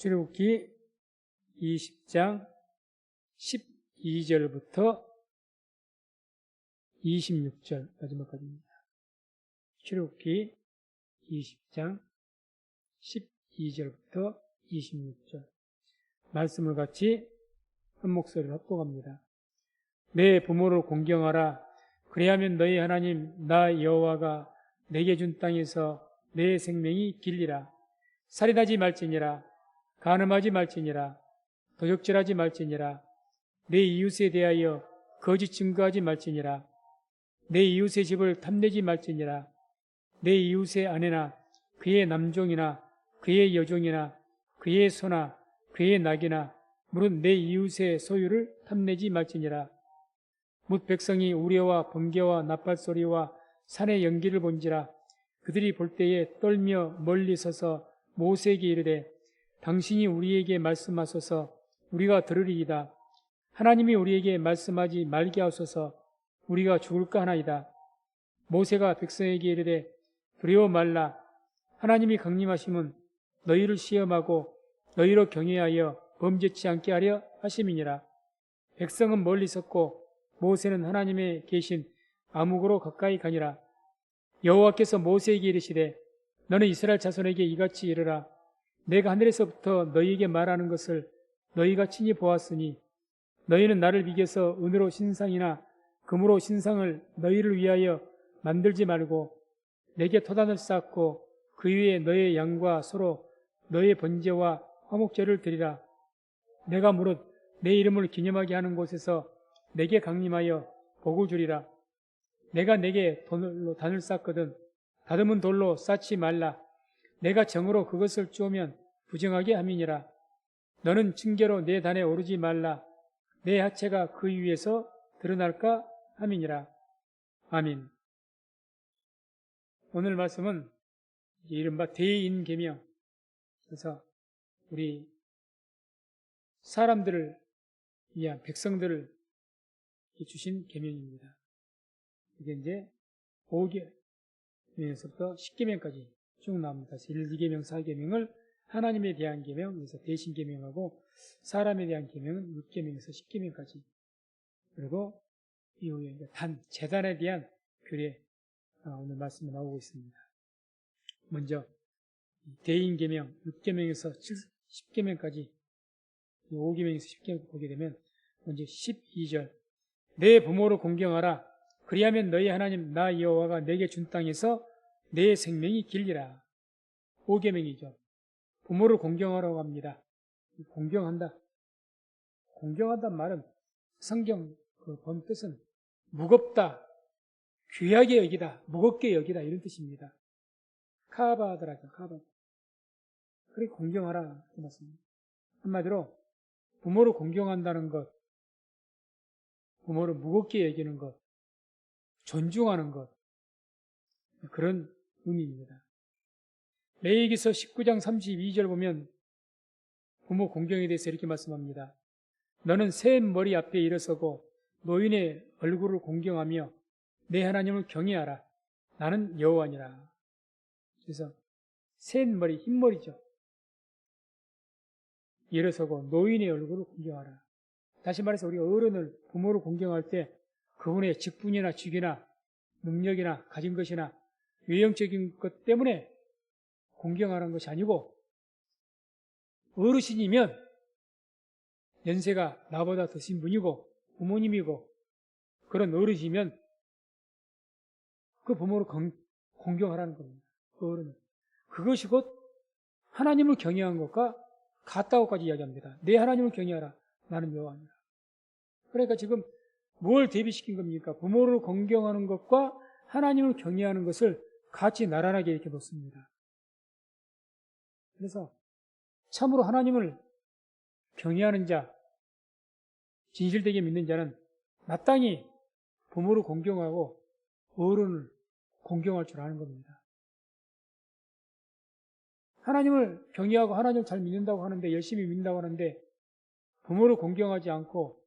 출애굽기 20장 12절부터 26절 마지막까지입니다. 출애굽기 20장 12절부터 26절 말씀을 같이 한 목소리로 합독합니다. 내 부모를 공경하라. 그리하면 너희 하나님 나 여호와가 내게 준 땅에서 내 생명이 길리라. 살인하지 말지니라. 간음하지 말지니라. 도적질하지 말지니라. 내 이웃에 대하여 거짓 증거하지 말지니라. 내 이웃의 집을 탐내지 말지니라. 내 이웃의 아내나 그의 남종이나 그의 여종이나 그의 소나 그의 낙이나 물은 내 이웃의 소유를 탐내지 말지니라. 뭇 백성이 우레와 번개와 나팔소리와 산의 연기를 본지라. 그들이 볼 때에 떨며 멀리 서서 모세에게 이르되 당신이 우리에게 말씀하소서 우리가 들으리이다. 하나님이 우리에게 말씀하지 말게 하소서 우리가 죽을까 하나이다. 모세가 백성에게 이르되 두려워 말라. 하나님이 강림하심은 너희를 시험하고 너희로 경외하여 범죄치 않게 하려 하심이니라. 백성은 멀리 섰고 모세는 하나님의 계신 암흑으로 가까이 가니라. 여호와께서 모세에게 이르시되 너는 이스라엘 자손에게 이같이 이르라. 내가 하늘에서부터 너희에게 말하는 것을 너희가 친히 보았으니 너희는 나를 비교서 은으로 신상이나 금으로 신상을 너희를 위하여 만들지 말고 내게 토단을 쌓고 그 위에 너의 양과 소로 너의 번제와 화목제를 드리라. 내가 무릇 내 이름을 기념하게 하는 곳에서 내게 강림하여 복을 주리라. 내가 내게 돌로 단을 쌓거든 다듬은 돌로 쌓지 말라. 내가 정으로 그것을 쪼으면 부정하게 함이니라. 너는 징계로 내 단에 오르지 말라. 내 하체가 그 위에서 드러날까 함이니라. 아멘. 오늘 말씀은 이른바 대인계명. 그래서 우리 사람들을 위한 백성들을 주신 계명입니다. 이게 이제 5계명에서부터 10계명까지 쭉 나옵니다. 1, 2계명, 4계명을 하나님에 대한 계명, 그래서 대신 계명하고 사람에 대한 계명은 6계명에서 10계명까지. 그리고 이후에 재단에 대한 규례, 오늘 말씀에 나오고 있습니다. 먼저 대인 계명 6계명에서 10계명까지 5계명에서 10계명 보게 되면 먼저 12절 내 부모를 공경하라. 그리하면 너희 하나님 나 여호와가 내게 준 땅에서 내 생명이 길리라. 5계명이죠. 부모를 공경하라고 합니다. 공경한다. 공경한다는 말은 성경 그 본 뜻은 무겁다, 귀하게 여기다, 무겁게 여기다 이런 뜻입니다. 카바드라죠. 카바. 그래 공경하라 그 말씀입니다. 한마디로 부모를 공경한다는 것, 부모를 무겁게 여기는 것, 존중하는 것 그런 의미입니다. 레위기서 19장 32절 보면 부모 공경에 대해서 이렇게 말씀합니다. 너는 센 머리 앞에 일어서고 노인의 얼굴을 공경하며 내 하나님을 경외하라. 나는 여호와니라. 그래서 센 머리, 흰 머리죠. 일어서고 노인의 얼굴을 공경하라. 다시 말해서 우리가 어른을, 부모를 공경할 때 그분의 직분이나 직위나 능력이나 가진 것이나 외형적인 것 때문에 공경하는 것이 아니고 어르신이면 연세가 나보다 더신 분이고 부모님이고 그런 어르신이면 그 부모를 공경하라는 겁니다. 그 어른은. 그것이 곧 하나님을 경외한 것과 같다고까지 이야기합니다. 내 하나님을 경외하라. 나는 여호와니라. 그러니까 지금 뭘 대비시킨 겁니까? 부모를 공경하는 것과 하나님을 경외하는 것을 같이 나란하게 이렇게 놓습니다. 그래서 참으로 하나님을 경외하는 자, 진실되게 믿는 자는 마땅히 부모를 공경하고 어른을 공경할 줄 아는 겁니다. 하나님을 경외하고 하나님을 잘 믿는다고 하는데 열심히 믿는다고 하는데 부모를 공경하지 않고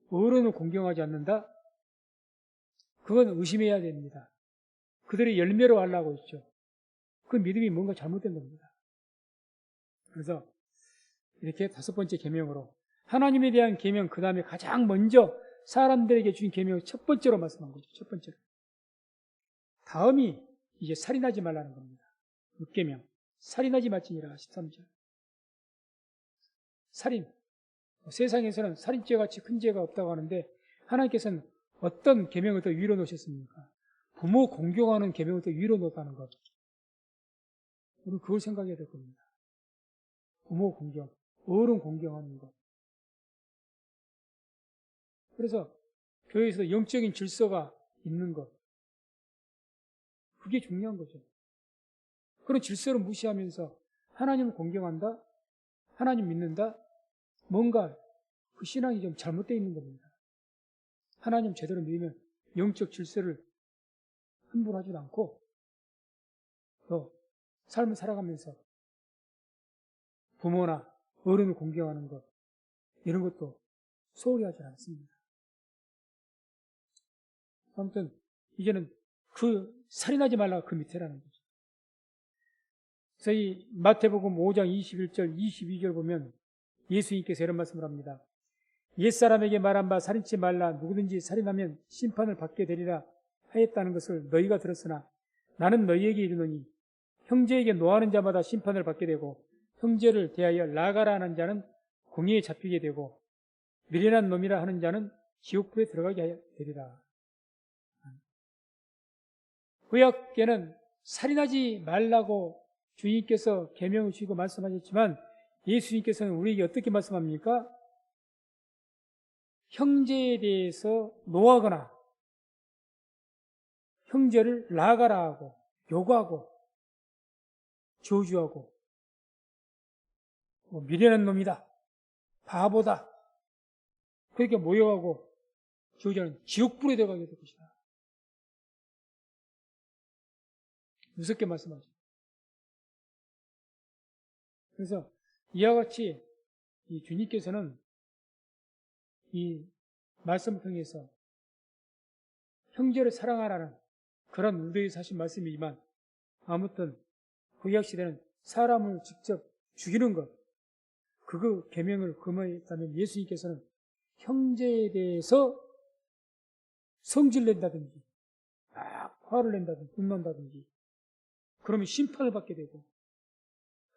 어른을 공경하지 않는다? 그건 의심해야 됩니다. 그들의 열매로 하려고 있죠. 그 믿음이 뭔가 잘못된 겁니다. 그래서 이렇게 5번째 계명으로 하나님에 대한 계명, 그 다음에 가장 먼저 사람들에게 주신 계명을 첫 번째로 말씀한 거죠. 첫 번째로. 다음이 이제 살인하지 말라는 겁니다. 6계명. 살인하지 말지니라 13절. 살인. 세상에서는 살인죄 같이 큰 죄가 없다고 하는데 하나님께서는 어떤 계명을 더 위로 놓으셨습니까? 부모 공경하는 계명을 더 위로 놓았다는 것. 우리는 그걸 생각해야 될 겁니다. 부모 공경, 어른 공경하는 것. 그래서 교회에서 영적인 질서가 있는 것. 그게 중요한 거죠. 그런 질서를 무시하면서 하나님을 공경한다? 하나님 믿는다? 뭔가 그 신앙이 좀 잘못되어 있는 겁니다. 하나님 제대로 믿으면 영적 질서를 함부로 하지도 않고 또 삶을 살아가면서 부모나 어른을 공경하는 것 이런 것도 소홀히 하지 않습니다. 아무튼 이제는 그 살인하지 말라가 그 밑에라는 거죠. 그래서 이 마태복음 5장 21절 22절 보면 예수님께서 이런 말씀을 합니다. 옛사람에게 말한 바 살인치 말라 누구든지 살인하면 심판을 받게 되리라 하였다는 것을 너희가 들었으나 나는 너희에게 이르노니 형제에게 노하는 자마다 심판을 받게 되고 형제를 대하여 나가라 하는 자는 공의에 잡히게 되고 미련한 놈이라 하는 자는 지옥불에 들어가게 되리라. 구약계는 살인하지 말라고 주님께서 계명을 주시고 말씀하셨지만 예수님께서는 우리에게 어떻게 말씀합니까? 형제에 대해서 노하거나 형제를 나가라 하고 요구하고 저주하고 미련한 놈이다, 바보다 그렇게 모욕하고 저주하는 지옥불에 들어가게 될 것이다. 무섭게 말씀하죠. 그래서 이와 같이 이 주님께서는 이 말씀을 통해서 형제를 사랑하라는 그런 의도에서 하신 말씀이지만 아무튼 구약시대는 사람을 직접 죽이는 것 그 계명을 금하였다면 예수님께서는 형제에 대해서 성질 낸다든지 막 화를 낸다든지 분노한다든지 그러면 심판을 받게 되고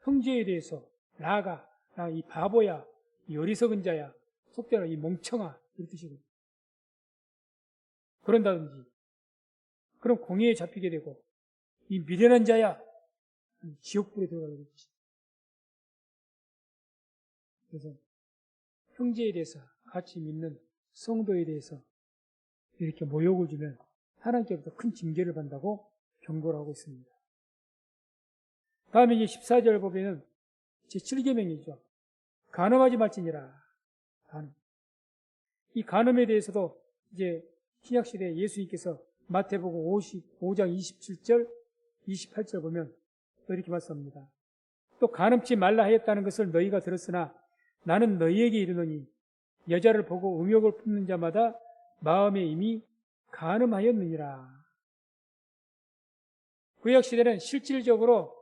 형제에 대해서 나가 이 바보야 이 어리석은 자야 속되는 이 멍청아 이런 뜻이거든요. 그런다든지 그럼 공의에 잡히게 되고 이 미련한 자야 지옥불에 들어가게 되지. 그래서 형제에 대해서 같이 믿는 성도에 대해서 이렇게 모욕을 주면 하나님께로부터 큰 징계를 받는다고 경고를 하고 있습니다. 다음에 이제 14절 보면은 제7계명이죠. 간음하지 말지니라. 간음. 이 간음에 대해서도 이제 신약시대에 예수님께서 마태복음 55장 27절, 28절 보면 또 이렇게 말씀합니다. 또 간음치 말라 하였다는 것을 너희가 들었으나 나는 너희에게 이르노니 여자를 보고 음욕을 품는 자마다 마음에 이미 간음하였느니라. 구약시대는 실질적으로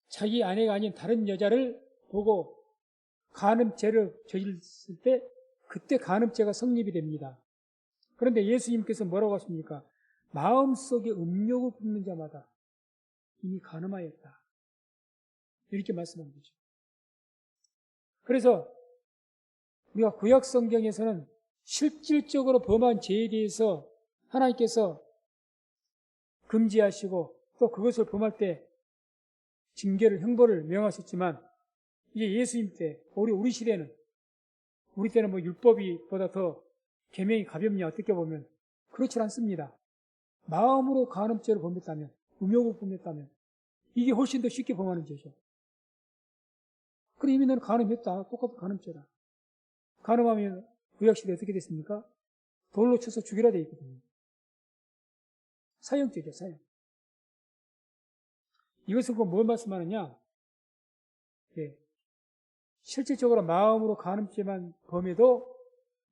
자기 아내가 아닌 다른 여자를 보고 간음죄를 저질렀을 때 그때 간음죄가 성립이 됩니다. 그런데 예수님께서 뭐라고 하십니까? 마음속에 음욕을 품는 자마다 이미 간음하였다. 이렇게 말씀한 거죠. 그래서 우리가 구약 성경에서는 실질적으로 범한 죄에 대해서 하나님께서 금지하시고 또 그것을 범할 때 징계를 형벌을 명하셨지만 이제 예수님 때 우리 시대는 우리 때는 뭐 율법이보다 더 계명이 가볍냐 어떻게 보면 그렇지 않습니다. 마음으로 간음죄를 범했다면 음욕을 범했다면 이게 훨씬 더 쉽게 범하는 죄죠. 그럼 이미 너는 간음했다. 똑같은 간음죄다. 간음하면 구약시대에 어떻게 됐습니까? 돌로 쳐서 죽이라 돼 있거든요. 사형죄죠, 사형. 이것은 뭘 말씀하느냐? 예. 실질적으로 마음으로 간음죄만 범해도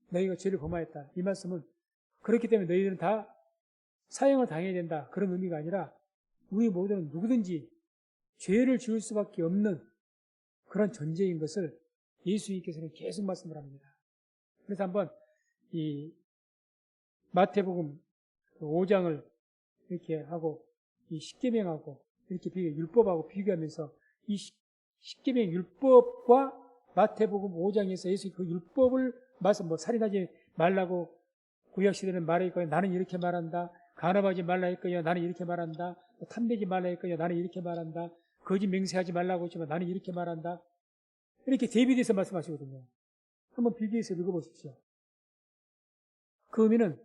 너희가 죄를 범하였다. 이 말씀은 그렇기 때문에 너희들은 다 사형을 당해야 된다. 그런 의미가 아니라 우리 모두는 누구든지 죄를 지을 수밖에 없는 그런 존재인 것을 예수님께서는 계속 말씀을 합니다. 그래서 한번 이 마태복음 5장을 이렇게 하고 이 십계명하고 이렇게 율법하고 비교하면서 이 십계명 율법과 마태복음 5장에서 예수 그 율법을 말씀 뭐 살인하지 말라고 구약 시대는 말했거든요. 나는 이렇게 말한다. 간음하지 말라 했거든요. 나는 이렇게 말한다. 탐내지 말라 했거든요. 나는 이렇게 말한다. 거짓 맹세하지 말라고 했지만 나는 이렇게 말한다. 이렇게 대비돼서 말씀하시거든요. 한번 비교해서 읽어보십시오. 그 의미는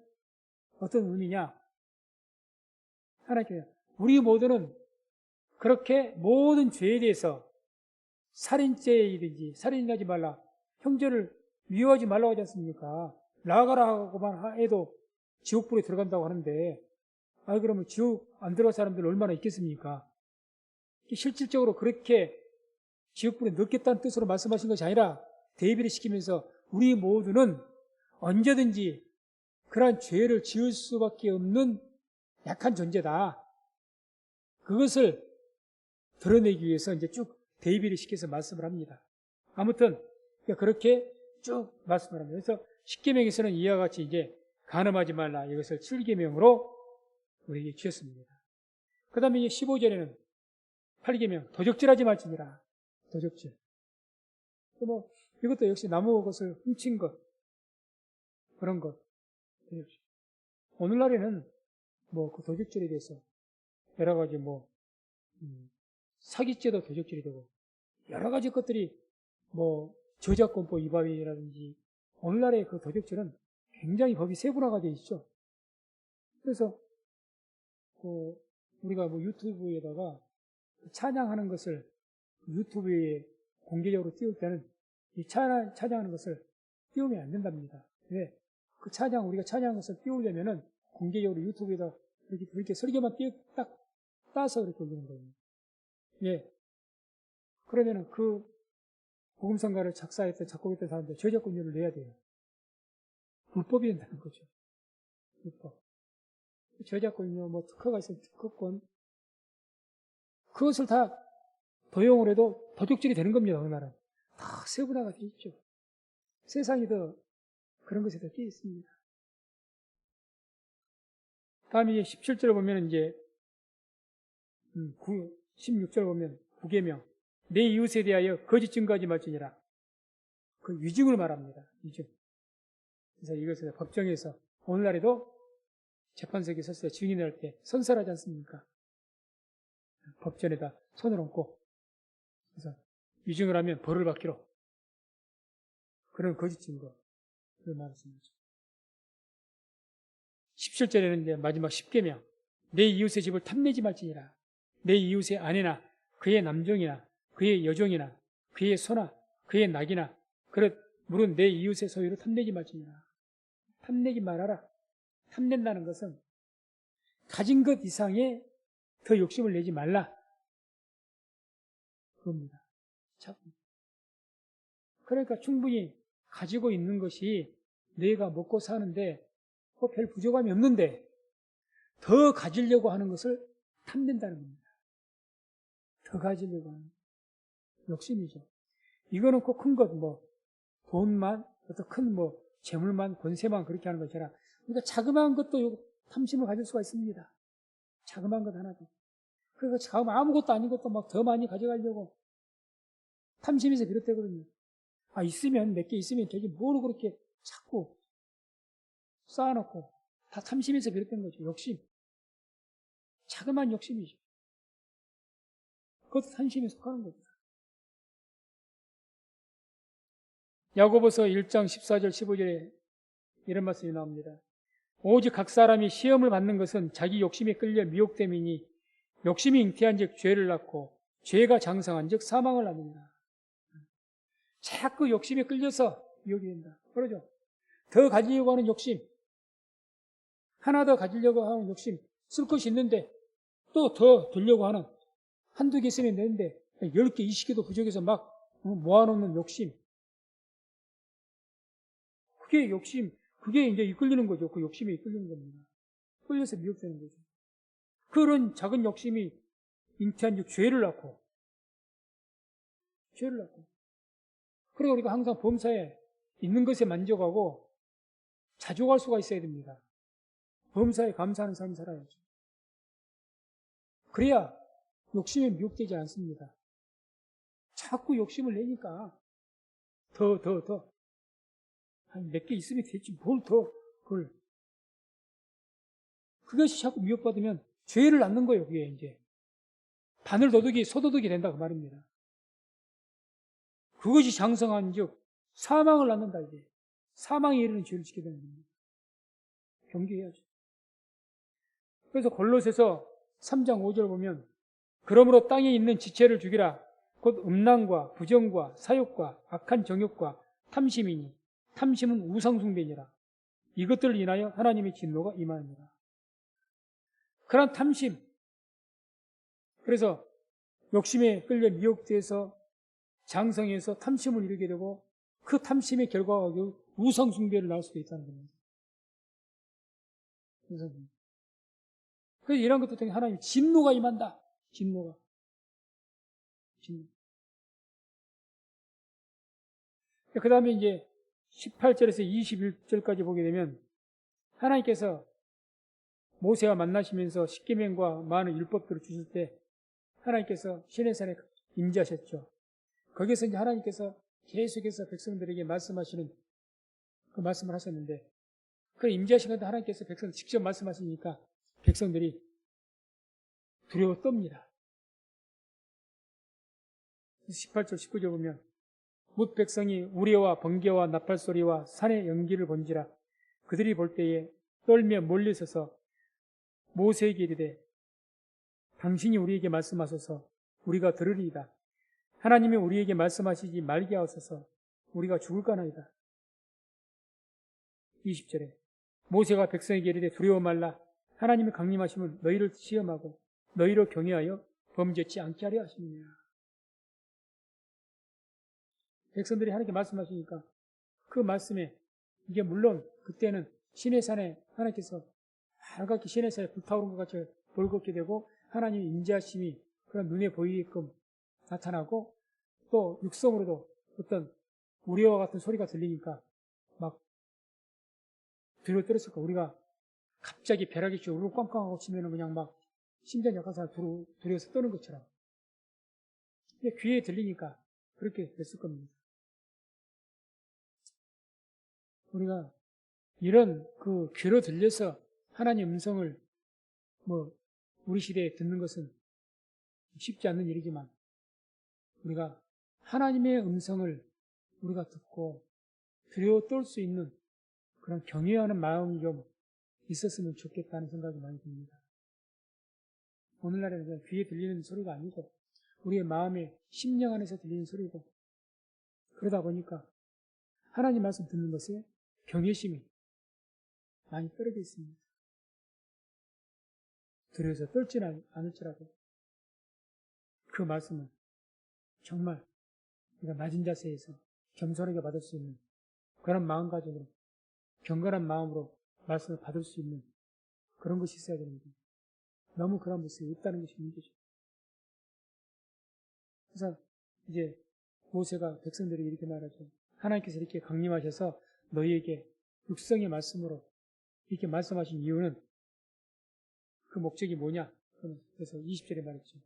어떤 의미냐? 하나님께서 우리 모두는 그렇게 모든 죄에 대해서 살인죄이든지 살인하지 말라, 형제를 미워하지 말라고 하지 않습니까? 나가라 하고만 해도 지옥불에 들어간다고 하는데, 그러면 지옥 안 들어갈 사람들 얼마나 있겠습니까? 실질적으로 그렇게 지옥불에 넣겠다는 뜻으로 말씀하신 것이 아니라 대비를 시키면서 우리 모두는 언제든지 그러한 죄를 지을 수밖에 없는 약한 존재다. 그것을 드러내기 위해서 이제 쭉 대비를 시켜서 말씀을 합니다. 아무튼 그렇게 쭉 말씀을 합니다. 그래서 10계명에서는 이와 같이 이제 간음하지 말라 이것을 7계명으로 우리에게 주셨습니다. 그 다음에 이제 15절에는 8계명 도적질하지 말지니라. 도적질. 뭐 이것도 역시 나무 것을 훔친 것 그런 것. 오늘날에는 뭐 그 도적질에 대해서 여러 가지 뭐 사기죄도 도적질이 되고 여러 가지 것들이 뭐 저작권법 위반이라든지 오늘날의 그 도적질은 굉장히 법이 세분화가 되어 있죠. 그래서 우리가 뭐 유튜브에다가 찬양하는 것을 유튜브에 공개적으로 띄울 때는 이 찬양하는 것을 띄우면 안 된답니다. 왜? 그 우리가 찬양하는 것을 띄우려면은 공개적으로 유튜브에다 이렇게 설교만 딱 따서 이렇게 올리는 거예요. 예. 그러면은 그 복음성가를 작사했던, 작곡했던 사람들 저작권료를 내야 돼요. 불법이 된다는 거죠. 불법. 저작권료, 뭐 특허가 있으면 특허권. 그것을 다 도용을 해도 도둑질이 되는 겁니다, 어느 나라는. 다 세분화가 되어 있죠. 세상이 더 그런 것에 더 끼어 있습니다. 다음에 이제 17절 보면 이제 16절 보면 9계명 내 이웃에 대하여 거짓 증거하지 말지니라. 그 위증을 말합니다. 위증. 그래서 이것을 법정에서 오늘날에도 재판석에 섰을 때 증인을 할 때 선설하지 않습니까? 법전에다 손을 얹고 그래서 위증을 하면 벌을 받기로 그런 거짓 증거를 말했습니다. 17절에는 이제 마지막 10계명 내 이웃의 집을 탐내지 말지니라. 내 이웃의 아내나 그의 남종이나 그의 여종이나 그의 소나 그의 낙이나 그릇 물은 내 이웃의 소유를 탐내지 말지니라. 탐내지 말아라. 탐낸다는 것은 가진 것 이상의 더 욕심을 내지 말라. 그겁니다. 그러니까 충분히 가지고 있는 것이 내가 먹고 사는데 별 부족함이 없는데 더 가지려고 하는 것을 탐낸다는 겁니다. 더 가지려고 하는 욕심이죠. 이거는 꼭 큰 것, 돈만, 어떤 큰 재물만, 권세만 그렇게 하는 것이 아니라 우리가 자그마한 것도 탐심을 가질 수가 있습니다. 자그마한 것 하나도. 그러니까 아무것도 아닌 것도 막 더 많이 가져가려고 탐심에서 비롯되거든요. 있으면 몇 개 있으면 되지 뭐로 그렇게 자꾸 쌓아놓고 다 탐심에서 비롯된 거죠. 욕심. 자그마한 욕심이죠. 그것도 탐심에 속하는 거죠. 야고보서 1장 14절 15절에 이런 말씀이 나옵니다. 오직 각 사람이 시험을 받는 것은 자기 욕심에 끌려 미혹됨이니 욕심이 잉태한 즉 죄를 낳고 죄가 장성한 즉 사망을 낳는다. 자꾸 욕심에 끌려서 미혹이 된다. 그러죠. 더 가지려고 하는 욕심, 하나 더 가지려고 하는 욕심, 쓸 것이 있는데 또 더 들려고 하는 한두 개 쓰면 되는데 10개, 20개도 부족해서 막 모아놓는 욕심. 그게 욕심, 그게 이제 이끌리는 거죠. 그 욕심에 이끌리는 겁니다. 끌려서 미혹되는 거죠. 그런 작은 욕심이 잉태한 즉 죄를 낳고 그리고 우리가 항상 범사에 있는 것에 만족하고 자족할 수가 있어야 됩니다. 범사에 감사하는 삶을 살아야죠. 그래야 욕심에 미혹되지 않습니다. 자꾸 욕심을 내니까 더. 한 몇 개 있으면 되지. 뭘 더, 그걸. 그것이 자꾸 미혹받으면 죄를 낳는 거예요, 그게 이제. 바늘도둑이 소도둑이 된다, 그 말입니다. 그것이 장성한 즉, 사망을 낳는다, 이제. 사망에 이르는 죄를 짓게 되는 겁니다. 경계해야죠. 그래서 골로새서 3장 5절 보면, 그러므로 땅에 있는 지체를 죽이라. 곧 음란과 부정과 사욕과 악한 정욕과 탐심이니, 탐심은 우상숭배니라. 이것들을 인하여 하나님의 진노가 임하니라. 그런 탐심. 그래서 욕심에 끌려 미혹돼서 장성해서 탐심을 이루게 되고 그 탐심의 결과가 우상숭배를 낳을 수도 있다는 겁니다. 그래서 이런 것도 때문에 하나님 진노가 임한다. 진노. 그 다음에 이제 18절에서 21절까지 보게 되면 하나님께서 모세와 만나시면서 십계명과 많은 율법들을 주실 때 하나님께서 시내산에 임재하셨죠. 거기서 이제 하나님께서 계속해서 백성들에게 말씀하시는 그 말씀을 하셨는데 그 임재하신 건데 하나님께서 백성들 직접 말씀하시니까 백성들이 두려워 떱니다. 18절 19절 보면 뭇 백성이 우레와 번개와 나팔소리와 산의 연기를 본지라 그들이 볼 때에 떨며 몰려서서 모세에게 이르되 당신이 우리에게 말씀하소서 우리가 들으리이다. 하나님이 우리에게 말씀하시지 말게 하소서 우리가 죽을까나이다. 20절에 모세가 백성에게 이르되 두려워 말라. 하나님의 강림하심은 너희를 시험하고 너희로 경외하여 범죄치 않게 하려 하십니다. 백성들이 하나님께 말씀하시니까 그 말씀에 이게 물론 그때는 시내산에 하나님께서 밝게 시내산에 불타오른 것 같이 벌겋게 되고 하나님의 임재하심이 그런 눈에 보이게끔 나타나고 또 육성으로도 어떤 우레와 같은 소리가 들리니까 막 두려워 떨었을 거야. 우리가 갑자기 벼락이 우르르 꽝꽝하고 치면은 그냥 막 심장이 약한 사람 두려워서 떠는 것처럼. 근데 귀에 들리니까 그렇게 됐을 겁니다. 우리가 이런 그 귀로 들려서 하나님의 음성을 우리 시대에 듣는 것은 쉽지 않는 일이지만 우리가 하나님의 음성을 우리가 듣고 두려워 떨 수 있는 그런 경외하는 마음이 좀 있었으면 좋겠다는 생각이 많이 듭니다. 오늘날에는 그냥 귀에 들리는 소리가 아니고 우리의 마음의 심령 안에서 들리는 소리고 그러다 보니까 하나님 말씀 듣는 것에 경외심이 많이 떨어져 있습니다. 두려워서 떨지는 않을지라도 그 말씀은 정말 우리가 낮은 자세에서 겸손하게 받을 수 있는 그런 마음가짐으로 경건한 마음으로 말씀을 받을 수 있는 그런 것이 있어야 됩니다. 너무 그런 모습이 없다는 것이 문제죠. 그래서 이제 모세가 백성들이 이렇게 말하죠. 하나님께서 이렇게 강림하셔서 너희에게 육성의 말씀으로 이렇게 말씀하신 이유는 그 목적이 뭐냐? 그래서 20절에 말했죠.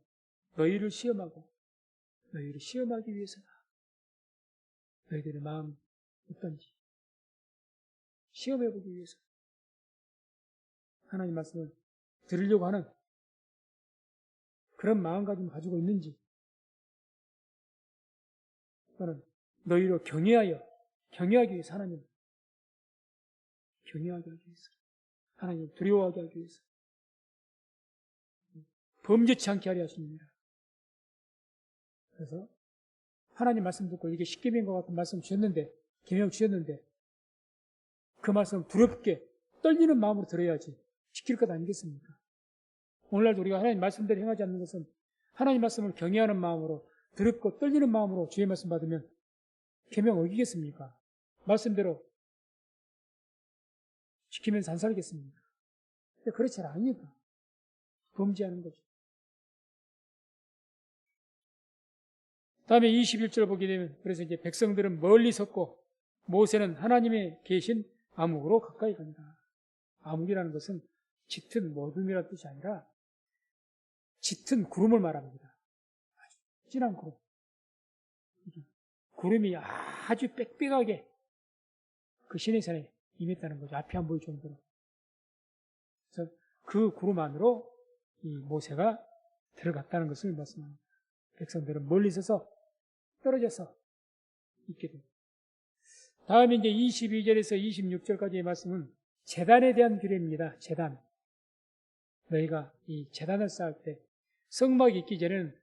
너희를 시험하고 너희를 시험하기 위해서다. 너희들의 마음 어떤지 시험해보기 위해서 하나님 말씀을 들으려고 하는 그런 마음가짐을 가지고 있는지 또는 너희로 경외하기 위해서 하나님 경외하게 하기 위해서 하나님 두려워하게 하기 위해서 범죄치 않게 하려 하십니다. 그래서 하나님 말씀 듣고 이게 십계명과 같은 말씀 주셨는데 계명 주셨는데 그 말씀 두렵게 떨리는 마음으로 들어야지 지킬 것 아니겠습니까? 오늘날도 우리가 하나님 말씀대로 행하지 않는 것은 하나님 말씀을 경외하는 마음으로 두렵고 떨리는 마음으로 주의 말씀 받으면 계명 어기겠습니까? 말씀대로 지키면서 안 살겠습니까? 근데 그렇지 않으니까 범죄하는 거죠. 다음에 21절 보게 되면 그래서 이제 백성들은 멀리 섰고 모세는 하나님의 계신 암흑으로 가까이 간다. 암흑이라는 것은 짙은 어둠이라는 뜻이 아니라 짙은 구름을 말합니다. 아주 진한 구름. 구름이 아주 빽빽하게 그 시내산에 임했다는 거죠. 앞이 안 보일 정도로. 그래서 그 구름 안으로 이 모세가 들어갔다는 것을 말씀합니다. 백성들은 멀리 서서 떨어져서 있게 됩니다. 다음에 이제 22절에서 26절까지의 말씀은 제단에 대한 규례입니다. 제단. 너희가 이 제단을 쌓을 때 성막이 있기 전에는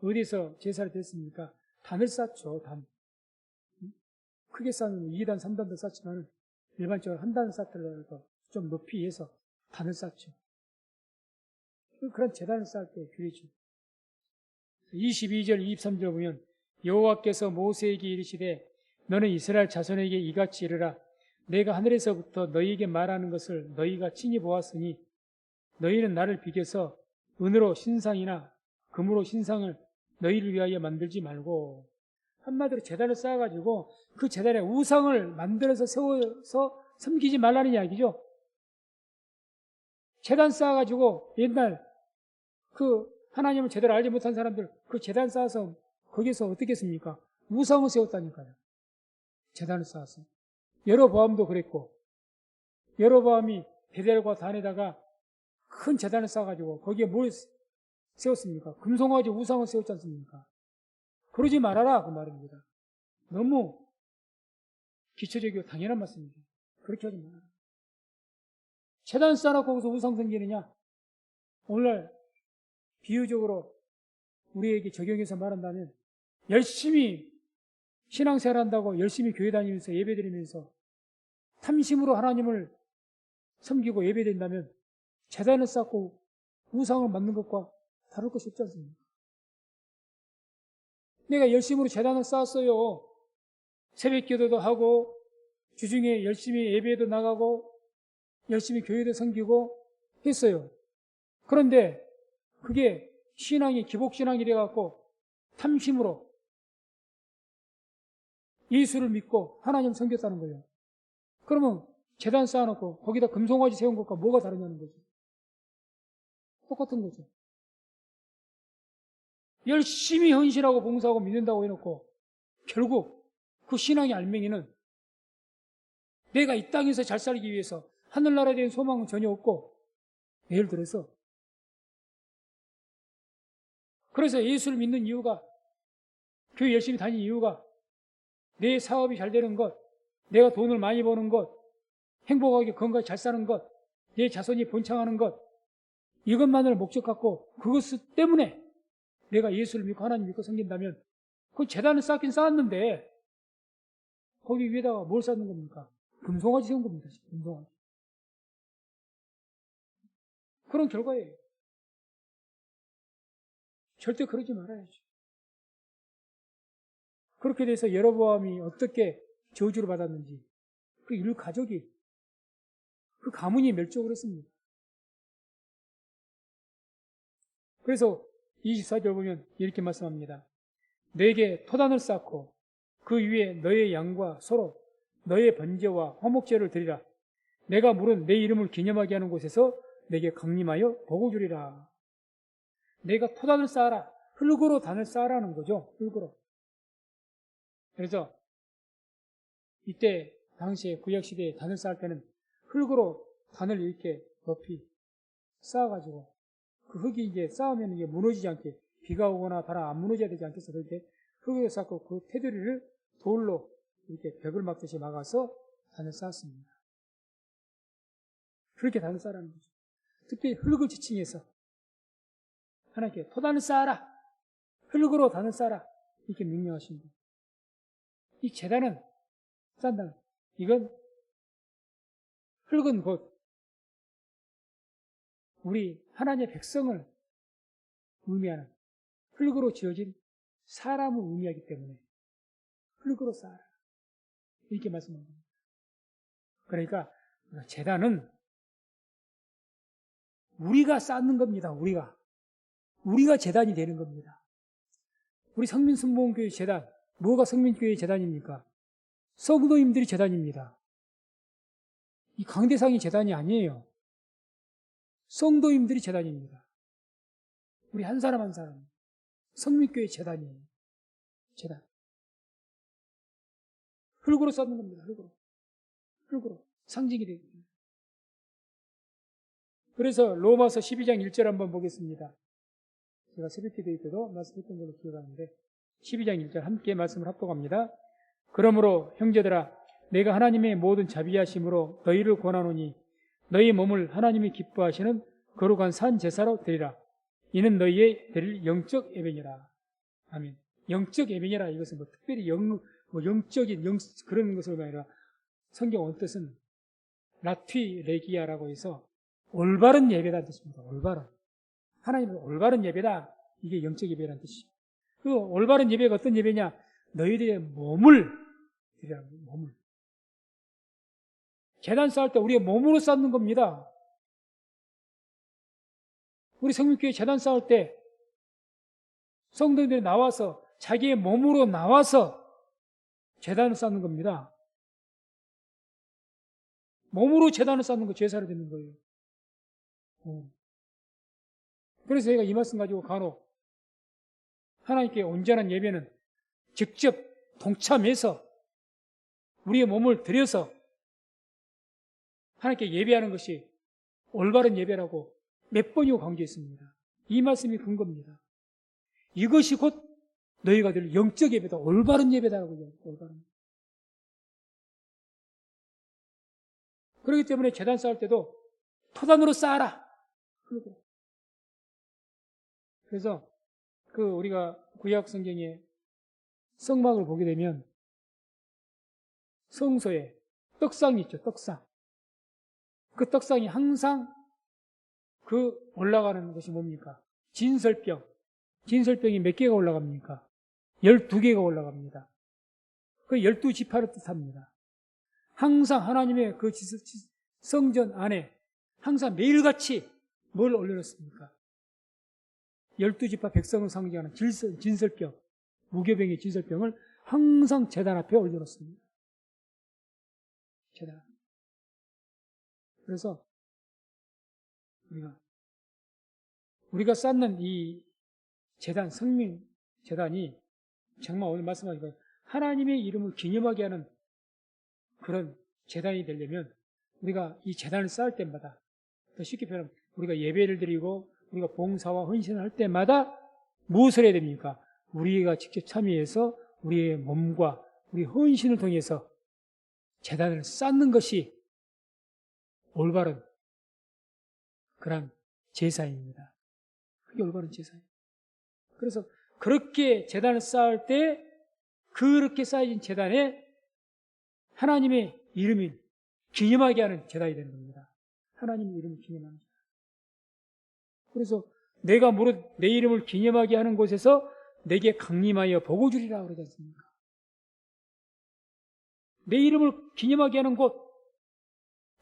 어디서 제사를 드렸습니까? 단을 쌓죠, 단. 크게 쌓으면 2단, 3단도 쌓지만 일반적으로 한 단을 쌓더라도 좀 높이 해서 단을 쌓죠. 그런 제단을 쌓을 때 규례죠. 22절, 23절 보면 여호와께서 모세에게 이르시되 너는 이스라엘 자손에게 이같이 이르라. 내가 하늘에서부터 너희에게 말하는 것을 너희가 친히 보았으니 너희는 나를 비교서 은으로 신상이나 금으로 신상을 너희를 위하여 만들지 말고, 한마디로 제단을 쌓아가지고 그 제단에 우상을 만들어서 세워서 섬기지 말라는 이야기죠. 제단 쌓아가지고 옛날 그 하나님을 제대로 알지 못한 사람들 그 제단 쌓아서 거기서 어떻게 했습니까? 우상을 세웠다니까요. 제단을 쌓아서. 여로보암도 그랬고, 여로보암이 베델과 단에다가 큰 제단을 쌓아가지고 거기에 뭘 세웠습니까? 금송아지 우상을 세웠지 않습니까? 그러지 말아라 그 말입니다. 너무 기초적이고 당연한 말씀입니다. 그렇게 하지 말아라. 제단 쌓아놓고 거기서 우상 섬기느냐? 오늘날 비유적으로 우리에게 적용해서 말한다면 열심히 신앙생활 한다고 열심히 교회 다니면서 예배드리면서 탐심으로 하나님을 섬기고 예배드린다면 제단을 쌓고 우상을 만든 것과 다를 것이 없지 않습니까? 내가 열심으로 제단을 쌓았어요. 새벽 기도도 하고 주중에 열심히 예배도 나가고 열심히 교회도 섬기고 했어요. 그런데 그게 신앙이 기복신앙이 돼갖고 탐심으로 예수를 믿고 하나님 섬겼다는 거예요. 그러면 제단 쌓아놓고 거기다 금송아지 세운 것과 뭐가 다르냐는 거죠. 똑같은 거죠. 열심히 헌신하고 봉사하고 믿는다고 해놓고 결국 그 신앙의 알맹이는 내가 이 땅에서 잘 살기 위해서 하늘나라에 대한 소망은 전혀 없고, 예를 들어서 그래서 예수를 믿는 이유가, 교회 열심히 다니는 이유가 내 사업이 잘 되는 것, 내가 돈을 많이 버는 것, 행복하게 건강하게 잘 사는 것, 내 자손이 번창하는 것, 이것만을 목적 갖고 그것 때문에 내가 예수를 믿고 하나님 믿고 섬긴다면 그 제단을 쌓긴 쌓았는데 거기 위에다가 뭘 쌓는 겁니까? 금송아지 세운 겁니다. 금송아지. 그런 결과예요. 절대 그러지 말아야죠. 그렇게 돼서 여로보암이 어떻게 저주를 받았는지, 그 일 가족이, 그 가문이 멸종을 했습니다. 그래서 24절 보면 이렇게 말씀합니다. 너에게 토단을 쌓고 그 위에 너의 양과 소로 너의 번제와 화목제를 드리라. 내가 물은 내 이름을 기념하게 하는 곳에서 내게 강림하여 복을 주리라. 내가 토단을 쌓아라. 흙으로 단을 쌓아라는 거죠. 흙으로. 그래서 이때 당시에 구약시대에 단을 쌓을 때는 흙으로 단을 이렇게 높이 쌓아가지고 그 흙이 이제 쌓으면 이게 무너지지 않게, 비가 오거나 바람 안 무너져야 되지 않겠어. 그럴 때 흙을 쌓고 그 테두리를 돌로 이렇게 벽을 막듯이 막아서 단을 쌓았습니다. 그렇게 단을 쌓으라는 거죠. 특별히 흙을 지칭해서 하나님께 토단을 쌓아라. 흙으로 단을 쌓아라. 이렇게 명령하십니다. 이 제단은 쌓는다. 이건 흙은 곧 우리 하나님의 백성을 의미하는, 흙으로 지어진 사람을 의미하기 때문에 흙으로 쌓아라. 이렇게 말씀합니다. 그러니까 제단은 우리가 쌓는 겁니다. 우리가 제단이 되는 겁니다. 우리 성민순복음교회 재단, 뭐가 성민교회 재단입니까? 성도님들이 재단입니다. 이 강대상이 재단이 아니에요. 성도님들이 재단입니다. 우리 한 사람 한 사람. 성민교회 재단이에요. 재단. 흙으로 쌓는 겁니다. 흙으로. 흙으로. 상징이 되기 때문에. 그래서 로마서 12장 1절 한번 보겠습니다. 제가 새벽기도회 때도 말씀했던 걸로 기억하는데 12장 1절 함께 말씀을 합독합니다. 그러므로 형제들아 내가 하나님의 모든 자비하심으로 너희를 권하노니 너희 몸을 하나님이 기뻐하시는 거룩한 산 제사로 드리라. 이는 너희의 드릴 영적 예배니라. 아멘. 영적 예배니라. 이것은 뭐 특별히 영적인 그런 것으로 아니라 성경 원뜻은 라튀 레기아라고 해서 올바른 예배라는 뜻입니다. 올바른. 하나님은 올바른 예배다. 이게 영적 예배라는 뜻이죠. 그 올바른 예배가 어떤 예배냐? 너희들의 몸을 드리라고. 몸을. 계단 쌓을 때 우리의 몸으로 쌓는 겁니다. 우리 성민교회 재단 쌓을 때 성도들이 나와서 자기의 몸으로 나와서 재단을 쌓는 겁니다. 몸으로 재단을 쌓는 거 제사를 드리는 거예요. 그래서 저희가 이 말씀 가지고 간혹 하나님께 온전한 예배는 직접 동참해서 우리의 몸을 들여서 하나님께 예배하는 것이 올바른 예배라고 몇 번이고 강조했습니다. 이 말씀이 근거입니다. 이것이 곧 너희가 들 영적 예배다. 올바른 예배다라고 얘기해요. 올바른. 그렇기 때문에 제단 쌓을 때도 토단으로 쌓아라. 그래서 우리가 구약 성경에 성막을 보게 되면 성소에 떡상이 있죠. 떡상. 그 떡상이 항상 올라가는 것이 뭡니까? 진설병. 진설병이 몇 개가 올라갑니까? 12개가 올라갑니다. 그 12지파를 뜻합니다. 항상 하나님의 그 성전 안에 항상 매일같이 뭘 올려놓습니까? 12지파 백성을 상징하는 진설병, 무교병의 진설병을 항상 제단 앞에 올려놓습니다. 제단. 그래서 우리가 쌓는 이 제단, 성민 제단이 정말 오늘 말씀하신 거예요. 하나님의 이름을 기념하게 하는 그런 제단이 되려면 우리가 이 제단을 쌓을 때마다 더 쉽게 표현하면 우리가 예배를 드리고 우리가 봉사와 헌신을 할 때마다 무엇을 해야 됩니까? 우리가 직접 참여해서 우리의 몸과 우리 헌신을 통해서 제단을 쌓는 것이 올바른 그런 제사입니다. 그게 올바른 제사예요. 그래서 그렇게 제단을 쌓을 때 그렇게 쌓여진 제단에 하나님의 이름을 기념하게 하는 제단이 되는 겁니다. 하나님의 이름을 기념하는 제단. 그래서 내가 무릇 내 이름을 기념하게 하는 곳에서 내게 강림하여 복을 주리라 그러지 않습니까? 내 이름을 기념하게 하는 곳,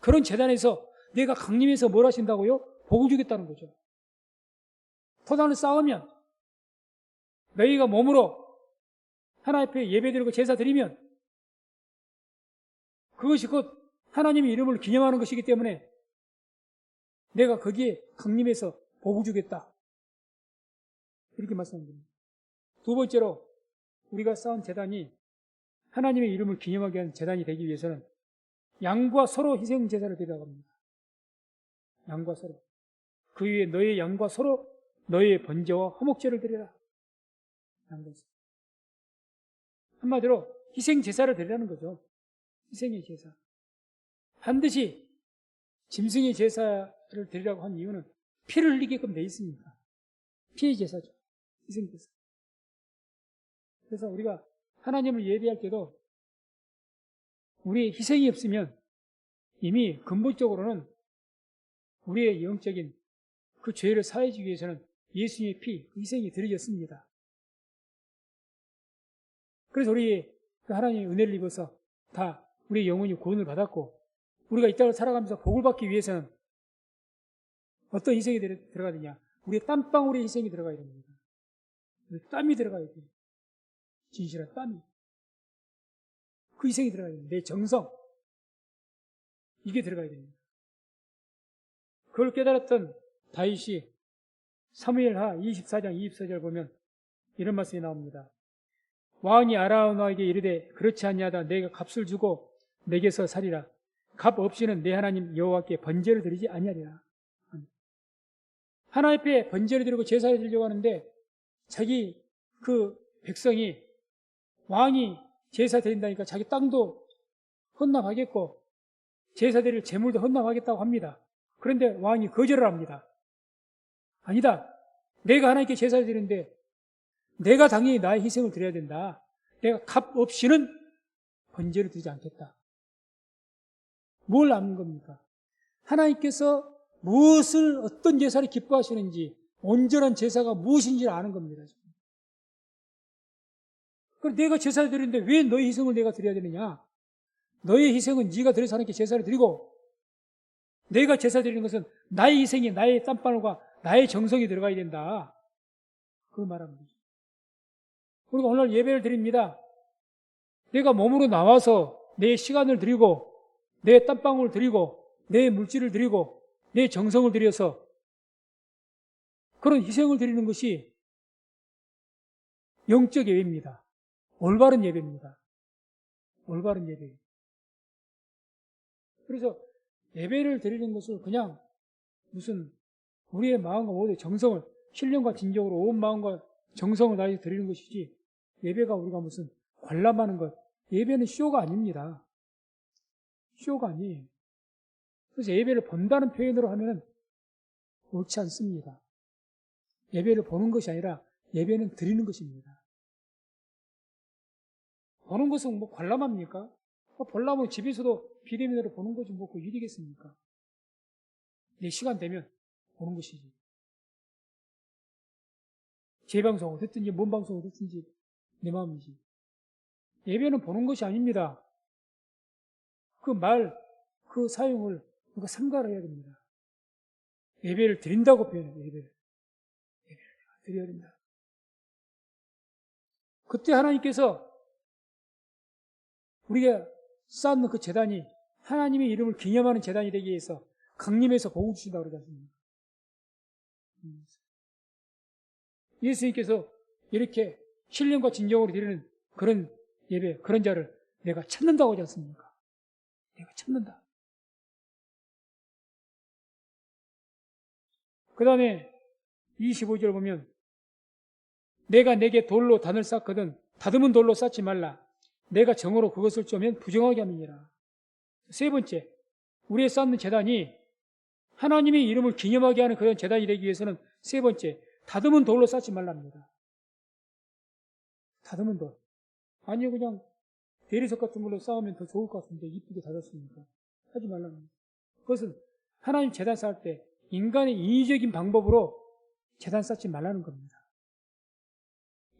그런 제단에서 내가 강림해서 뭘 하신다고요? 복을 주겠다는 거죠. 토단을 쌓으면 너희가 몸으로 하나님 앞에 예배드리고 제사 드리면 그것이 곧 하나님의 이름을 기념하는 것이기 때문에 내가 거기에 강림해서 복을 주겠다. 이렇게 말씀드립니다. 두 번째로 우리가 쌓은 제단이 하나님의 이름을 기념하게 하는 제단이 되기 위해서는 양과 서로 희생 제사를 드리라고 합니다. 양과 서로. 그 위에 너의 양과 서로 너의 번제와 화목제를 드리라. 양과 서로. 한마디로 희생 제사를 드리라는 거죠. 희생의 제사. 반드시 짐승의 제사를 드리라고 한 이유는 피를 흘리게끔 돼 있습니다. 피의 제사죠. 희생 제사. 그래서 우리가 하나님을 예배할 때도 우리의 희생이 없으면 이미 근본적으로는 우리의 영적인 그 죄를 사해주기 위해서는 예수님의 피, 그 희생이 드려졌습니다. 그래서 우리 하나님의 은혜를 입어서 다 우리의 영혼이 구원을 받았고 우리가 이 땅을 살아가면서 복을 받기 위해서는 어떤 희생이 들어가느냐? 우리의 땀방울의 희생이 들어가야 됩니다. 땀이 들어가야 돼요. 진실한 땀이. 그 희생이 들어가야 됩니다. 내 정성. 이게 들어가야 됩니다. 그걸 깨달았던 다윗이 사무엘하 24장 24절 보면 이런 말씀이 나옵니다. 왕이 아라우나에게 이르되 그렇지 아니하다 내가 값을 주고 내게서 살이라. 값 없이는 내 하나님 여호와께 번제를 드리지 아니하리라. 하나님 앞에 번제를 드리고 제사를 드리려고 하는데 자기 그 백성이 왕이 제사 드린다니까 자기 땅도 헌납하겠고 제사 드릴 재물도 헌납하겠다고 합니다. 그런데 왕이 거절을 합니다. 아니다. 내가 하나님께 제사를 드리는데 내가 당연히 나의 희생을 드려야 된다. 내가 값 없이는 번제를 드리지 않겠다. 뭘 아는 겁니까? 하나님께서 무엇을 어떤 제사를 기뻐하시는지 온전한 제사가 무엇인지를 아는 겁니다. 그럼 내가 제사를 드리는데 왜 너의 희생을 내가 드려야 되느냐? 너의 희생은 네가 드려서 하나님께 제사를 드리고 내가 제사 드리는 것은 나의 희생이 나의 땀방울과 나의 정성이 들어가야 된다. 그걸 말하는 거죠. 우리가 오늘 예배를 드립니다. 내가 몸으로 나와서 내 시간을 드리고 내 땀방울을 드리고 내 물질을 드리고 내 정성을 들여서 그런 희생을 드리는 것이 영적 예배입니다. 올바른 예배입니다. 올바른 예배. 그래서 예배를 드리는 것을 그냥 무슨 우리의 마음과 모두의 정성을 신령과 진정으로 온 마음과 정성을 다해서 드리는 것이지 예배가 우리가 무슨 관람하는 것, 예배는 쇼가 아닙니다. 쇼가 아니에요. 그래서 예배를 본다는 표현으로 하면 옳지 않습니다. 예배를 보는 것이 아니라 예배는 드리는 것입니다. 보는 것은 뭐 관람합니까? 보려면 집에서도 비대면으로 보는 거지 뭐 그 일이겠습니까? 내 시간 되면 보는 것이지. 재방송을 듣든지 뭔 방송을 듣든지 내 마음이지. 예배는 보는 것이 아닙니다. 그 말, 그 사용을 우리가 삼가를 해야 됩니다. 예배를 드린다고 표현해요. 예배를 드려야 된다. 그때 하나님께서 우리가 쌓는 그 제단이 하나님의 이름을 기념하는 제단이 되기 위해서 강림해서 복을 주신다고 그러지 않습니까? 예수님께서 이렇게 신령과 진정으로 드리는 그런 예배, 그런 자를 내가 찾는다고 하지 않습니까? 내가 찾는다. 그 다음에 25절 보면 내가 내게 돌로 단을 쌓거든 다듬은 돌로 쌓지 말라. 내가 정으로 그것을 쪼면 부정하게 함이니라. 세 번째, 우리의 쌓는 제단이 하나님의 이름을 기념하게 하는 그런 제단이 되기 위해서는 세 번째, 다듬은 돌로 쌓지 말랍니다. 다듬은 돌. 아니 그냥 대리석 같은 걸로 쌓으면 더 좋을 것 같은데 이쁘게 다졌으니까 하지 말랍니다. 그것은 하나님 제단 쌓을 때 인간의 인위적인 방법으로 제단 쌓지 말라는 겁니다.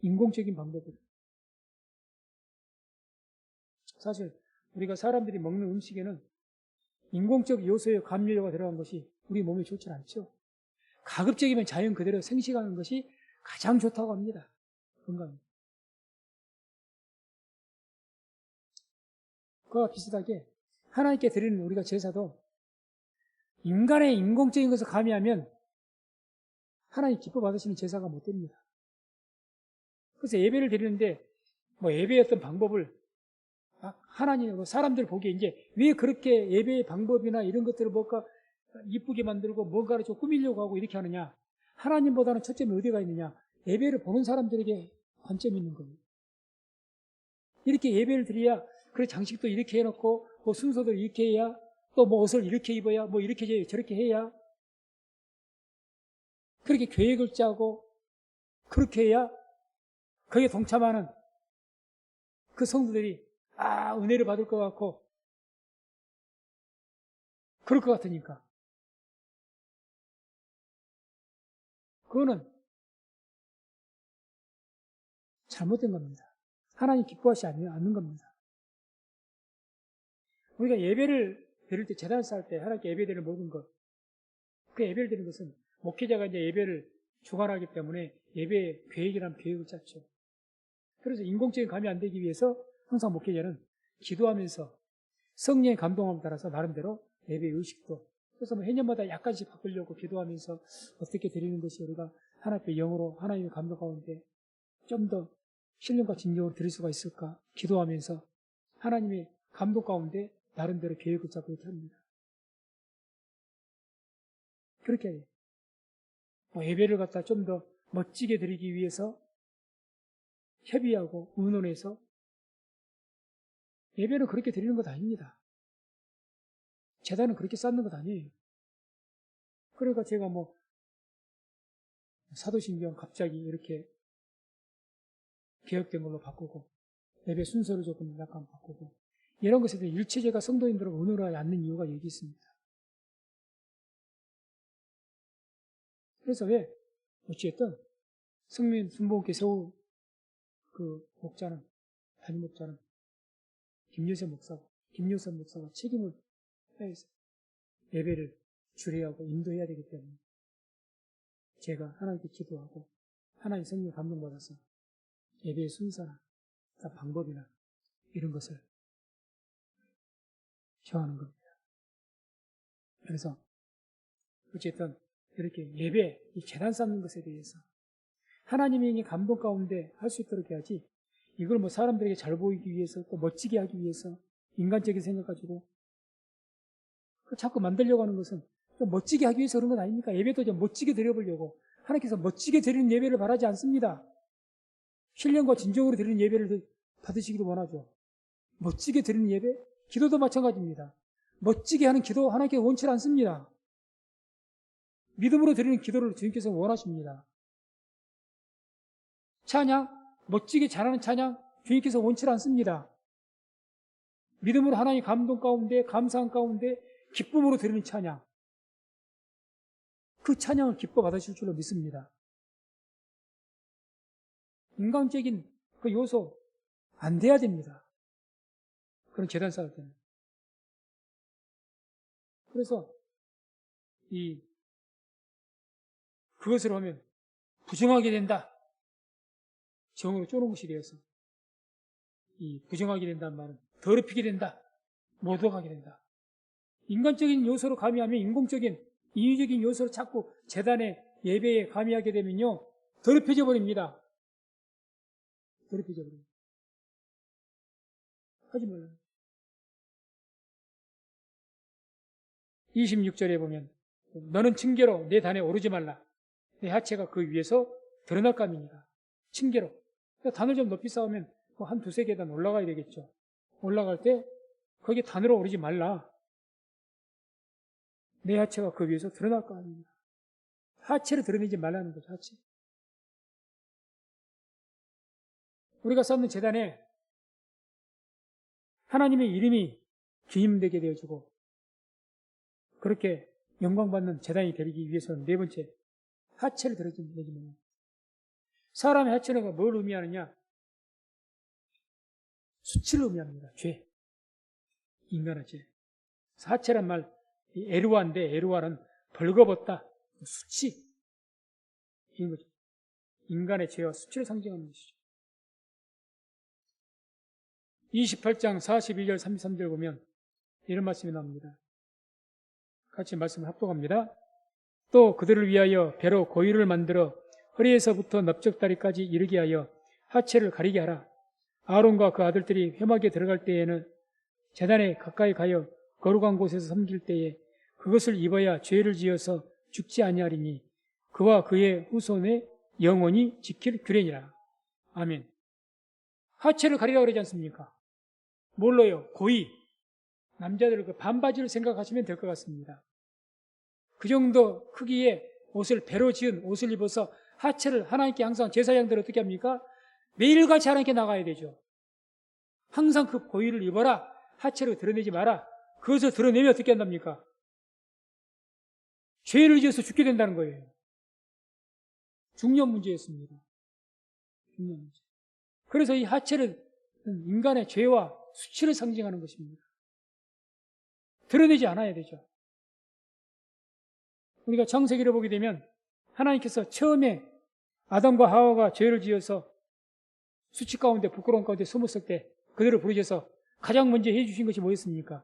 인공적인 방법으로. 사실 우리가 사람들이 먹는 음식에는 인공적 요소의 감미료가 들어간 것이 우리 몸에 좋지 않죠. 가급적이면 자연 그대로 생식하는 것이 가장 좋다고 합니다. 건강. 그와 비슷하게 하나님께 드리는 우리가 제사도 인간의 인공적인 것을 가미하면 하나님 기뻐 받으시는 제사가 못 됩니다. 그래서 예배를 드리는데 뭐 예배의 어떤 방법을 하나님, 사람들 보기에 이제 왜 그렇게 예배의 방법이나 이런 것들을 뭔가 이쁘게 만들고 뭔가를 좀 꾸미려고 하고 이렇게 하느냐. 하나님보다는 초점이 어디가 있느냐. 예배를 보는 사람들에게 관점이 있는 겁니다. 이렇게 예배를 드려야 그래 장식도 이렇게 해놓고 뭐 순서도 이렇게 해야 또 뭐 옷을 이렇게 입어야 뭐 이렇게 저렇게 해야 그렇게 계획을 짜고 그렇게 해야 거기에 동참하는 그 성도들이 은혜를 받을 것 같고 그럴 것 같으니까 그거는 잘못된 겁니다. 하나님 기뻐하지 않는 겁니다. 우리가 예배를 드릴 때 제단을 쌓을 때 하나님께 예배 드리는 모든 것, 그 예배를 드리는 것은 목회자가 이제 예배를 주관하기 때문에 예배 계획이라는 계획을 짰죠. 그래서 인공적인 감이 안 되기 위해서 항상 목회자는 기도하면서 성령의 감동함에 따라서 나름대로 예배 의식도, 그래서 뭐 해년마다 약간씩 바꾸려고 기도하면서 어떻게 드리는 것이 우리가 하나님 앞에 영으로 하나님의 감동 가운데 좀 더 신령과 진정으로 드릴 수가 있을까 기도하면서 하나님의 감동 가운데 나름대로 계획을 잡고 이렇게 합니다. 그렇게 해요. 뭐 예배를 갖다 좀 더 멋지게 드리기 위해서 협의하고 의논해서 예배는 그렇게 드리는 것 아닙니다. 제단은 그렇게 쌓는 것 아니에요. 그러니까 제가 뭐 사도신경 갑자기 이렇게 개혁된 걸로 바꾸고 예배 순서를 조금 약간 바꾸고 이런 것에 대해 일체제가 성도인들하고 의논을 하지 않는 이유가 여기 있습니다. 그래서 왜 어찌됐든 성민 순복음교회 세우 그 목자는 담임 목자는 김여선 목사가 책임을 해서 예배를 주례하고 인도해야 되기 때문에 제가 하나님께 기도하고 하나님 성령 감동받아서 예배의 순서나 방법이나 이런 것을 정하는 겁니다. 그래서 어쨌든 이렇게 예배, 이 재단 쌓는 것에 대해서 하나님이 감동 가운데 할 수 있도록 해야지 이걸 뭐 사람들에게 잘 보이기 위해서 또 멋지게 하기 위해서 인간적인 생각 가지고 자꾸 만들려고 하는 것은 좀 멋지게 하기 위해서 그런 건 아닙니까? 예배도 좀 멋지게 드려보려고 하나님께서 멋지게 드리는 예배를 바라지 않습니다. 신령과 진정으로 드리는 예배를 받으시기도 원하죠. 멋지게 드리는 예배? 기도도 마찬가지입니다. 멋지게 하는 기도 하나님께 원치 않습니다. 믿음으로 드리는 기도를 주님께서 원하십니다. 찬양, 멋지게 잘하는 찬양 주님께서 원치 않습니다. 믿음으로 하나님 감동 가운데 감사한 가운데 기쁨으로 드리는 찬양, 그 찬양을 기뻐 받으실 줄로 믿습니다. 인간적인 그 요소 안 돼야 됩니다. 그런 재단 쌓을 때는. 그래서 그것을 하면 부정하게 된다. 정으로 쪼는 것이 되어서 부정하게 된다는 말은 더럽히게 된다. 모독하게 된다. 인간적인 요소로 가미하면 인공적인 인위적인 요소를 자꾸 재단의 예배에 가미하게 되면요 더럽혀져 버립니다. 더럽혀져 버립니다. 하지 말라요. 26절에 보면 너는 층계로 내 단에 오르지 말라. 내 하체가 그 위에서 드러날 감입니다. 층계로. 단을 좀 높이 쌓으면 한 두세 계단 올라가야 되겠죠. 올라갈 때 거기 단으로 오르지 말라. 내 하체가 그 위에서 드러날 거 아닙니다. 하체를 드러내지 말라는 거죠. 하체. 우리가 쌓는 재단에 하나님의 이름이 기임되게 되어주고 그렇게 영광받는 재단이 되기 위해서는 네 번째 하체를 드러내지면 사람의 하체는 뭘 의미하느냐? 수치를 의미합니다. 죄. 인간의 죄. 하체란 말 에루아인데 에루아는 벌거벗다. 수치. 이런 거죠. 인간의 죄와 수치를 상징하는 것이죠. 28장 42절 33절 보면 이런 말씀이 나옵니다. 같이 말씀을 합독합니다. 또 그들을 위하여 배로 고위를 만들어 허리에서부터 넓적다리까지 이르게 하여 하체를 가리게 하라. 아론과 그 아들들이 회막에 들어갈 때에는 제단에 가까이 가여 거룩한 곳에서 섬길 때에 그것을 입어야 죄를 지어서 죽지 아니하리니 그와 그의 후손의 영원히 지킬 규례니라. 아멘. 하체를 가리라 그러지 않습니까? 뭘로요? 고위. 남자들 그 반바지를 생각하시면 될 것 같습니다. 그 정도 크기의 옷을 배로 지은 옷을 입어서 하체를 하나님께 항상 제사장들 어떻게 합니까? 매일같이 하나님께 나가야 되죠. 항상 그 고위를 입어라. 하체를 드러내지 마라. 그것을 드러내면 어떻게 한답니까? 죄를 지어서 죽게 된다는 거예요. 중요한 문제였습니다. 중요한 문제. 그래서 이 하체는 인간의 죄와 수치를 상징하는 것입니다. 드러내지 않아야 되죠. 우리가 창세기를 보게 되면 하나님께서 처음에 아담과 하와가 죄를 지어서 수치 가운데 부끄러움 가운데 숨었을 때 그대로 부르셔서 가장 먼저 해주신 것이 뭐였습니까?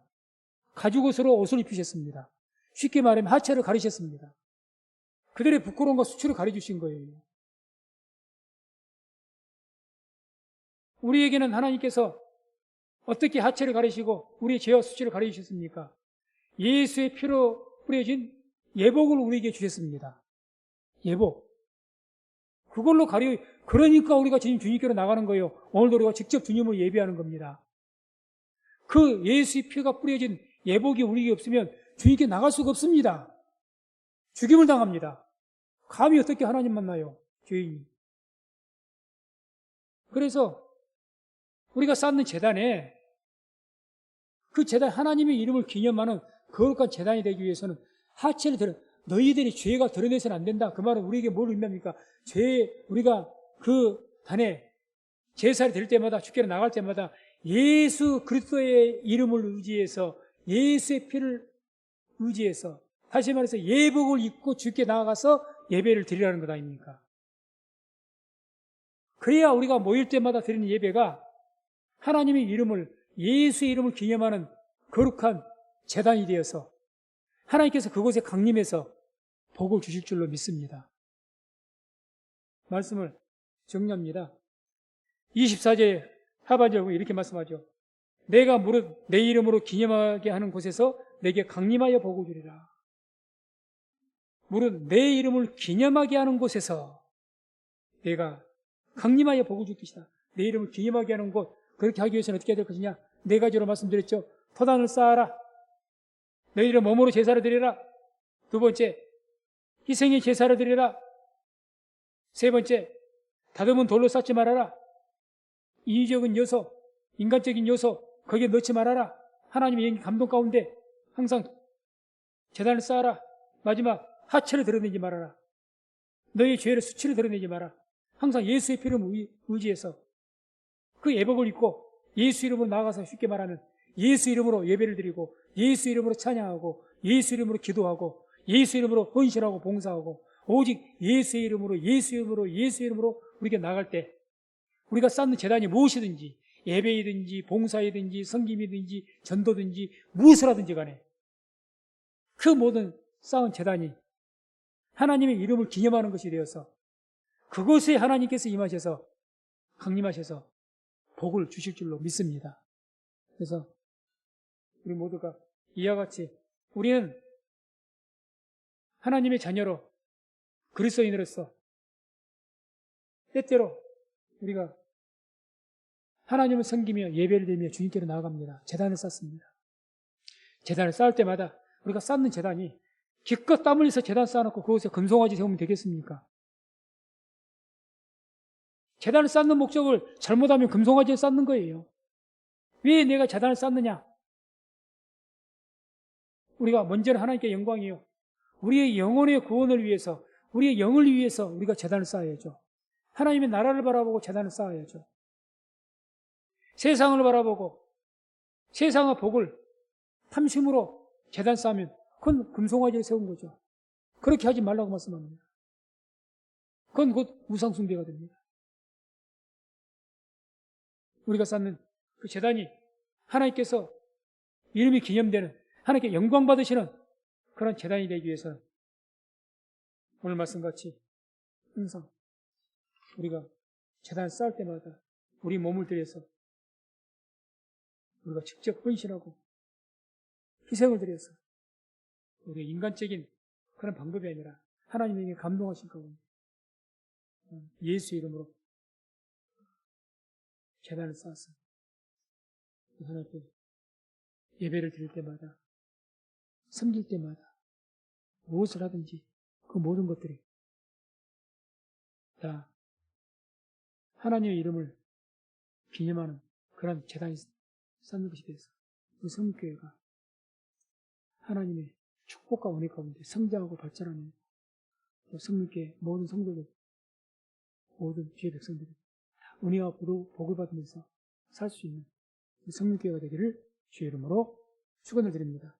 가죽옷으로 옷을 입히셨습니다. 쉽게 말하면 하체를 가리셨습니다. 그들의 부끄러움과 수치를 가려주신 거예요. 우리에게는 하나님께서 어떻게 하체를 가리시고 우리의 죄와 수치를 가려주셨습니까? 예수의 피로 뿌려진 예복을 우리에게 주셨습니다. 예복. 그걸로 그러니까 우리가 주님께로 나가는 거예요. 오늘도 우리가 직접 주님을 예배하는 겁니다. 그 예수의 피가 뿌려진 예복이 우리에게 없으면 주님께 나갈 수가 없습니다. 죽임을 당합니다. 감히 어떻게 하나님 만나요? 죄인이. 그래서 우리가 쌓는 제단에 그 제단 하나님의 이름을 기념하는 거룩한 제단이 되기 위해서는 하체를 너희들이 죄가 드러내서는 안 된다. 그 말은 우리에게 뭘 의미합니까? 우리가 그 단에 제사를 드릴 때마다 주께로 나갈 때마다 예수 그리스도의 이름을 의지해서 예수의 피를 의지해서 다시 말해서 예복을 입고 주께 나아가서 예배를 드리라는 것 아닙니까? 그래야 우리가 모일 때마다 드리는 예배가 하나님의 이름을 예수의 이름을 기념하는 거룩한 제단이 되어서 하나님께서 그곳에 강림해서 복을 주실 줄로 믿습니다. 말씀을 정리합니다. 24절 하반절에 보면 이렇게 말씀하죠. 내가 무릇 내 이름으로 기념하게 하는 곳에서 내게 강림하여 복을 주리라. 무릇 내 이름을 기념하게 하는 곳에서 내가 강림하여 복을 줄 것이다. 내 이름을 기념하게 하는 곳, 그렇게 하기 위해서는 어떻게 해야 될 것이냐? 네 가지로 말씀드렸죠. 토단을 쌓아라. 너희를 몸으로 제사를 드리라. 두 번째, 희생의 제사를 드리라. 세 번째, 다듬은 돌로 쌓지 말아라. 인위적인 요소, 인간적인 요소 거기에 넣지 말아라. 하나님의 감동 가운데 항상 제단을 쌓아라. 마지막, 하체를 드러내지 말아라. 너희 죄를 수치를 드러내지 마라. 항상 예수의 피를 의지해서 그 예복을 입고 예수 이름으로 나아가서 쉽게 말하면 예수 이름으로 예배를 드리고 예수 이름으로 찬양하고 예수 이름으로 기도하고 예수 이름으로 헌신하고 봉사하고 오직 예수의 이름으로 예수 이름으로 예수 이름으로 우리가 나갈 때 우리가 쌓는 제단이 무엇이든지 예배이든지 봉사이든지 성김이든지 전도든지 무엇을 하든지 간에 그 모든 쌓은 제단이 하나님의 이름을 기념하는 것이 되어서 그곳에 하나님께서 임하셔서 강림하셔서 복을 주실 줄로 믿습니다. 그래서 우리 모두가 이와 같이 우리는 하나님의 자녀로 그리스도인으로서 때때로 우리가 하나님을 섬기며 예배를 드리며 주님께로 나아갑니다. 제단을 쌓습니다. 제단을 쌓을 때마다 우리가 쌓는 제단이 기껏 땀 흘려서 제단 쌓아놓고 그곳에 금송아지 세우면 되겠습니까? 제단을 쌓는 목적을 잘못하면 금송아지를 쌓는 거예요. 왜 내가 제단을 쌓느냐? 우리가 먼저는 하나님께 영광이요. 우리의 영혼의 구원을 위해서, 우리의 영을 위해서 우리가 제단을 쌓아야죠. 하나님의 나라를 바라보고 제단을 쌓아야죠. 세상을 바라보고 세상의 복을 탐심으로 제단 쌓으면 그건 금송아지를 세운 거죠. 그렇게 하지 말라고 말씀합니다. 그건 곧 우상숭배가 됩니다. 우리가 쌓는 그 제단이 하나님께서 이름이 기념되는 하나님께 영광 받으시는 그런 제단이 되기 위해서는 오늘 말씀같이 항상 우리가 제단을 쌓을 때마다 우리 몸을 들여서 우리가 직접 헌신하고 희생을 드려서 우리의 인간적인 그런 방법이 아니라 하나님에게 감동하신 가운데 예수 이름으로 제단을 쌓아서 하나님께 예배를 드릴 때마다 섬길 때마다 무엇을 하든지 그 모든 것들이 다 하나님의 이름을 기념하는 그런 제단이 쌓는 것이 돼서 우리 성교회가 하나님의 축복과 은혜 가운데 성장하고 발전하는 성교회 모든 성도들 모든 주의 백성들이 은혜와 복을 받으면서 살 수 있는 성교회가 되기를 주의 이름으로 축원을 드립니다.